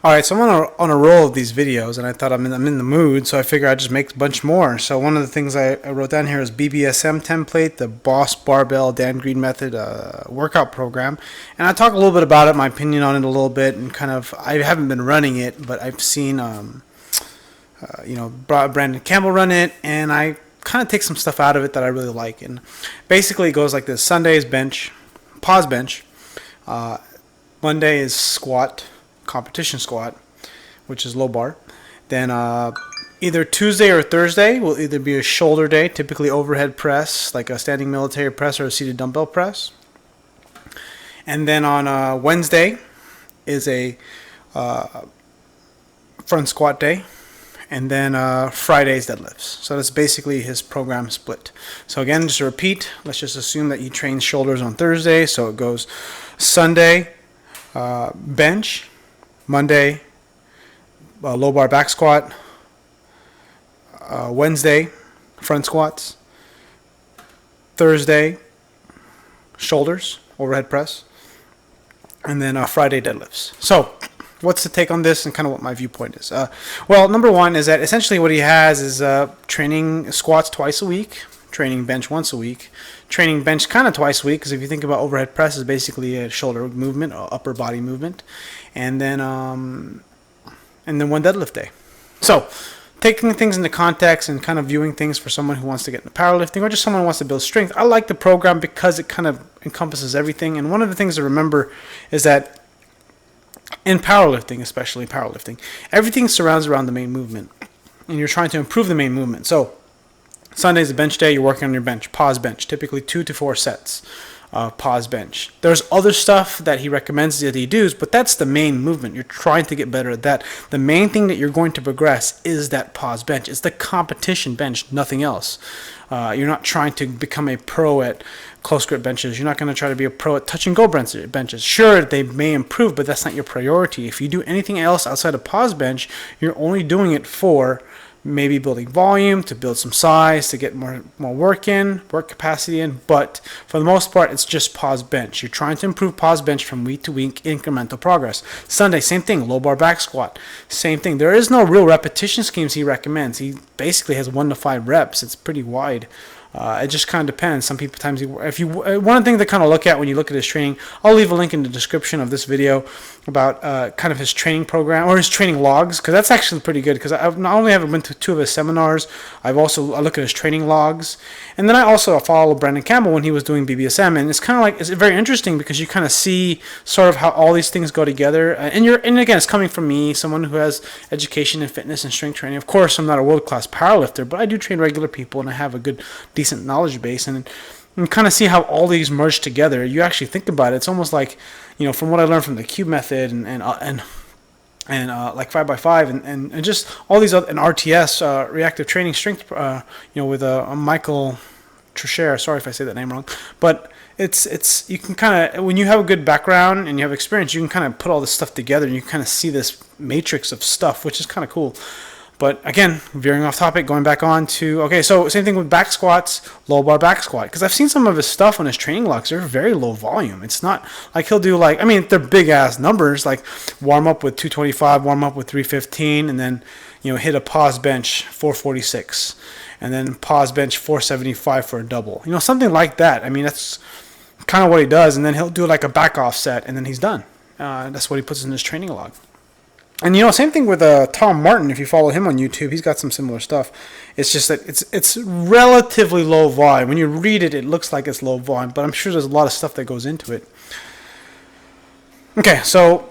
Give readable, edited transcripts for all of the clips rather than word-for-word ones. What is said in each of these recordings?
Alright, so I'm on a roll of these videos, and I thought I'm in the mood, so I figured I'd just make a bunch more. So one of the things I wrote down here is BBSM template, the Boss Barbell Dan Green Method workout program. And I talk a little bit about it, my opinion on it a little bit, and kind of, I haven't been running it, but I've seen, Brandon Campbell run it, and I kind of take some stuff out of it that I really like. And basically it goes like this: Sunday is bench, pause bench, Monday is squat, competition squat, which is low bar. Then either Tuesday or Thursday will either be a shoulder day, typically overhead press, like a standing military press or a seated dumbbell press. And then on Wednesday is a front squat day. And then Friday's deadlifts. So that's basically his program split. So again, just to repeat, let's just assume that you train shoulders on Thursday. So it goes Sunday, bench, Monday, low bar back squat, Wednesday, front squats, Thursday, shoulders, overhead press, and then Friday deadlifts. So what's the take on this and kind of what my viewpoint is? Well, number one is that essentially what he has is training squats twice a week, training bench once a week, training bench kind of twice a week, because if you think about overhead press is basically a shoulder movement or upper body movement, and then one deadlift day. So taking things into context and kind of viewing things for someone who wants to get into powerlifting or just someone who wants to build strength, I like the program because it kind of encompasses everything. And one of the things to remember is that in powerlifting, especially powerlifting, everything surrounds around the main movement, and you're trying to improve the main movement. So Sunday's a bench day, you're working on your bench, pause bench, typically 2 to 4 sets, pause bench. There's other stuff that he recommends that he does, but that's the main movement. You're trying to get better at that. The main thing that you're going to progress is that pause bench. It's the competition bench, nothing else. You're not trying to become a pro at close grip benches. You're not going to try to be a pro at touch and go benches. Sure, they may improve, but that's not your priority. If you do anything else outside of pause bench, you're only doing it for maybe building volume, to build some size, to get more work capacity in, but for the most part, it's just pause bench. You're trying to improve pause bench from week to week, incremental progress. Sunday, same thing, low bar back squat, same thing. There is no real repetition schemes he recommends. He basically has 1 to 5 reps. It's pretty wide. It just kind of depends. Some people one of the things to kind of look at when you look at his training, I'll leave a link in the description of this video about kind of his training program or his training logs, because that's actually pretty good. Because I've not only have been to 2 of his seminars, I look at his training logs, and then I also follow Brandon Campbell when he was doing BBSM, and it's kind of like, it's very interesting because you kind of see sort of how all these things go together. And again, it's coming from me, someone who has education in fitness and strength training. Of course, I'm not a world-class powerlifter, but I do train regular people, and I have a good decent knowledge base, and kind of see how all these merge together. You actually think about it, it's almost like, from what I learned from the Cube method and like 5x5 and just all these other, and RTS, reactive training strength, with Michael Trichere. Sorry if I say that name wrong, but it's you can kind of, when you have a good background and you have experience, you can kind of put all this stuff together and you kind of see this matrix of stuff, which is kind of cool. But again, veering off topic, going back on to, okay, so same thing with back squats, low bar back squat. Because I've seen some of his stuff on his training logs, they're very low volume. It's not like he'll do they're big ass numbers, like warm up with 225, warm up with 315, and then, hit a pause bench 446, and then pause bench 475 for a double. Something like that. I mean, that's kind of what he does. And then he'll do like a back off set, and then he's done. That's what he puts in his training log. And same thing with Tom Martin. If you follow him on YouTube, he's got some similar stuff. It's just that it's relatively low volume. When you read it, it looks like it's low volume, but I'm sure there's a lot of stuff that goes into it. Okay, so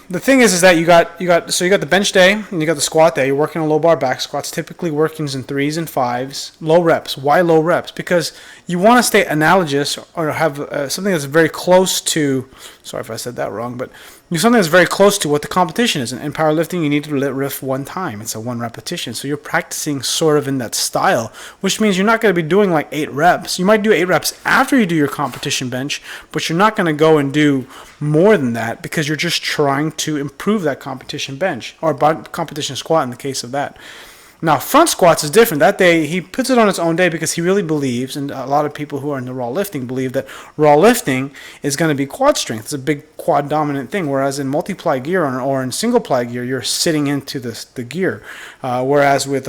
the thing is that you got the bench day and you got the squat day. You're working on low bar back squats, typically workings in 3s and 5s, low reps. Why low reps? Because you want to stay analogous or have something that's very close to. Sorry if I said that wrong, but something that's very close to what the competition is. In powerlifting, you need to lift 1 time. It's a 1 repetition. So you're practicing sort of in that style, which means you're not going to be doing like 8 reps. You might do 8 reps after you do your competition bench, but you're not going to go and do more than that because you're just trying to improve that competition bench or competition squat in the case of that. Now, front squats is different. That day, he puts it on its own day because he really believes, and a lot of people who are into raw lifting believe that raw lifting is going to be quad strength. It's a big quad dominant thing, whereas in multiply gear or in single ply gear, you're sitting into the gear. Whereas with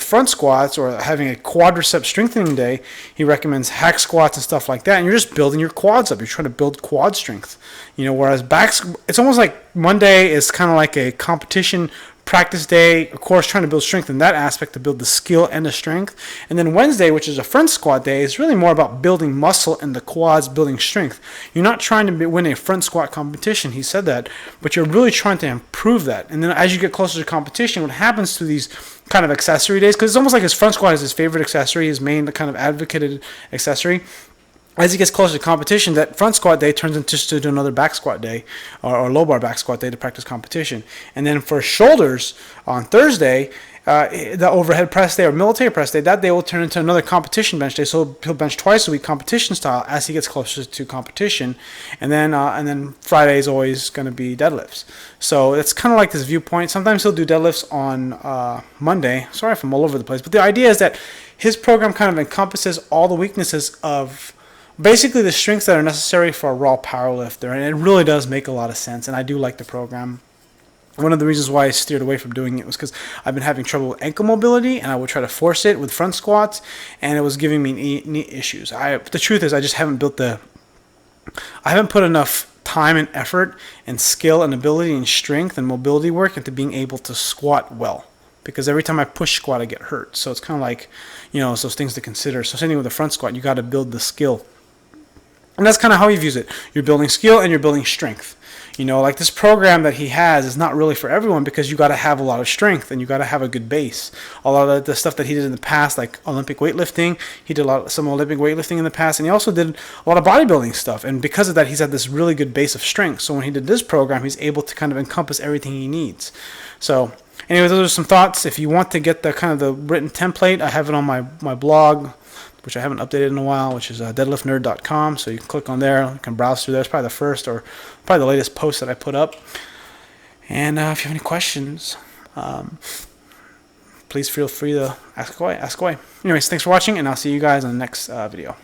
front squats or having a quadricep strengthening day, he recommends hack squats and stuff like that, and you're just building your quads up. You're trying to build quad strength. Whereas it's almost like Monday is kind of like a competition practice day, of course, trying to build strength in that aspect to build the skill and the strength. And then Wednesday, which is a front squat day, is really more about building muscle in the quads, building strength. You're not trying to win a front squat competition, he said that, but you're really trying to improve that. And then as you get closer to competition, what happens to these kind of accessory days, because it's almost like his front squat is his favorite accessory, his main kind of advocated accessory. As he gets closer to competition, that front squat day turns into another back squat day or low bar back squat day to practice competition. And then for shoulders on Thursday, the overhead press day or military press day, that day will turn into another competition bench day. So he'll bench twice a week competition style as he gets closer to competition. And then Friday is always going to be deadlifts. So it's kind of like this viewpoint. Sometimes he'll do deadlifts on Monday. Sorry if I'm all over the place. But the idea is that his program kind of encompasses all the weaknesses of basically the strengths that are necessary for a raw powerlifter, and it really does make a lot of sense, and I do like the program. One of the reasons why I steered away from doing it was because I've been having trouble with ankle mobility, and I would try to force it with front squats, and it was giving me knee issues. The truth is I just haven't I haven't put enough time and effort and skill and ability and strength and mobility work into being able to squat well. Because every time I push squat, I get hurt. So it's kind of like, so those things to consider. So same thing with the front squat, you got to build the skill. And that's kind of how he views it. You're building skill and you're building strength. Like this program that he has is not really for everyone because you got to have a lot of strength and you got to have a good base. A lot of the stuff that he did in the past, like Olympic weightlifting, he did some Olympic weightlifting in the past, and he also did a lot of bodybuilding stuff. And because of that, he's had this really good base of strength. So when he did this program, he's able to kind of encompass everything he needs. So anyway, those are some thoughts. If you want to get the kind of the written template, I have it on my blog, which I haven't updated in a while, which is deadliftnerd.com. So you can click on there, you can browse through there. It's probably the first or probably the latest post that I put up. And if you have any questions, please feel free to ask away. Anyways, thanks for watching, and I'll see you guys in the next video.